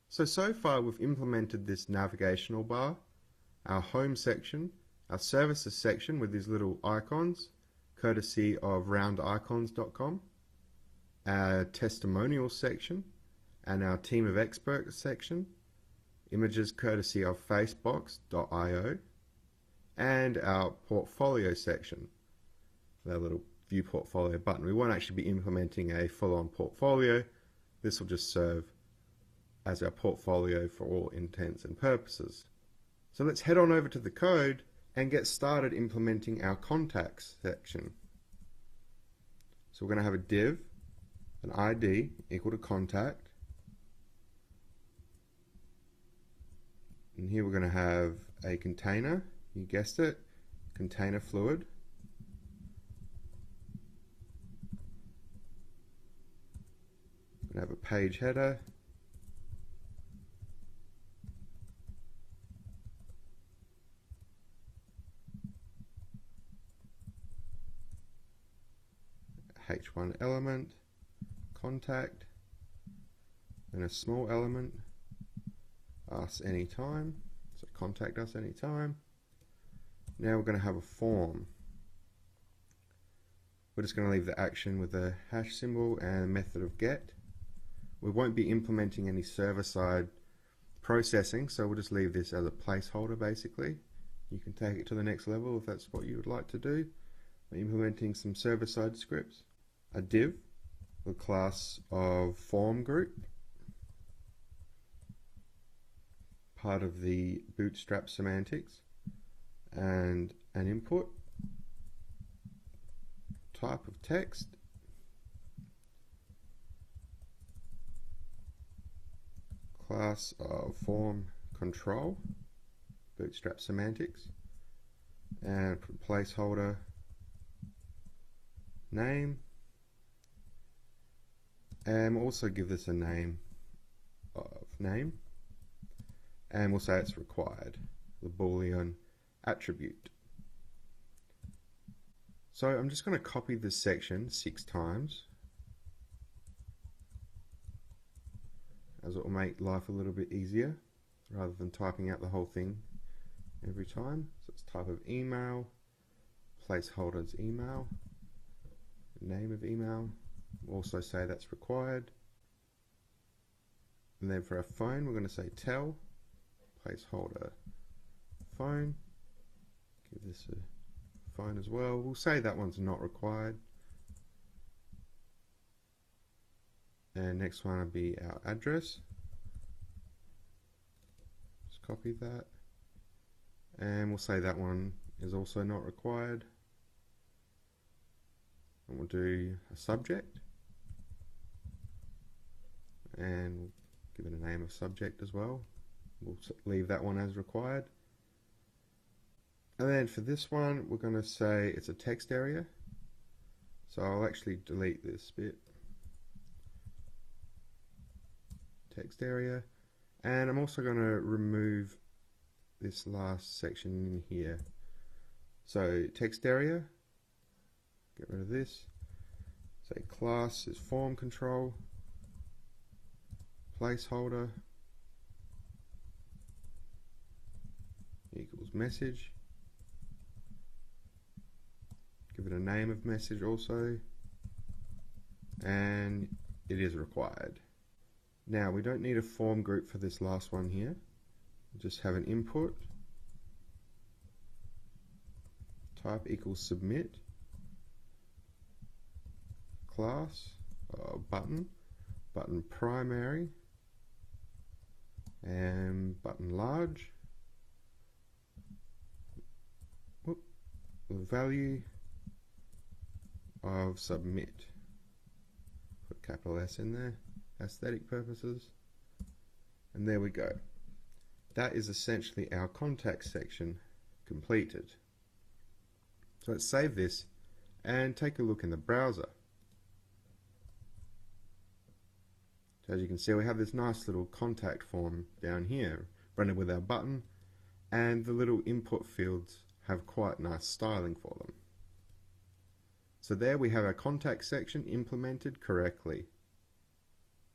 So far we've implemented this navigational bar, our home section, our services section with these little icons, courtesy of roundicons.com, our testimonials section, and our team of experts section, images courtesy of facebox.io, and our portfolio section, that little view portfolio button. We won't actually be implementing a full-on portfolio. This will just serve as our portfolio for all intents and purposes. So let's head on over to the code and get started implementing our contacts section. So we're going to have a div, an ID equal to contact, and here we're going to have a container, you guessed it, container fluid. We're going to have a page header, H1 element, contact, and a small element, us anytime, so contact us anytime. Now we're going to have a form. We're just going to leave the action with a hash symbol and a method of get. We won't be implementing any server-side processing, so we'll just leave this as a placeholder basically. You can take it to the next level if that's what you would like to do. We're implementing some server-side scripts. A div, the class of form group, part of the Bootstrap semantics, and an input, type of text, class of form control, Bootstrap semantics, and placeholder name, and we'll also give this a name of name, and we'll say it's required, the Boolean attribute. So I'm just going to copy this section 6 times, as it will make life a little bit easier rather than typing out the whole thing every time. So it's type of email, placeholder's email, name of email, we'll also say that's required. And then for our phone we're going to say tel, placeholder phone, give this a phone as well. We'll say that one's not required. And next one will be our address. Just copy that. And we'll say that one is also not required. And we'll do a subject. And we'll give it a name of subject as well. We'll leave that one as required. And then for this one, we're going to say it's a text area. So I'll actually delete this bit. Text area. And I'm also going to remove this last section in here. So text area, get rid of this. Say class is form control, placeholder equals message. Give it a name of message also, and it is required. Now we don't need a form group for this last one here. We'll just have an input, type equals submit, class button, button primary, and button large, the value of submit, put capital S in there, aesthetic purposes, and there we go. That is essentially our contact section completed. So let's save this and take a look in the browser. So as you can see, we have this nice little contact form down here running with our button, and the little input fields have quite nice styling for them. So there we have our contact section implemented correctly.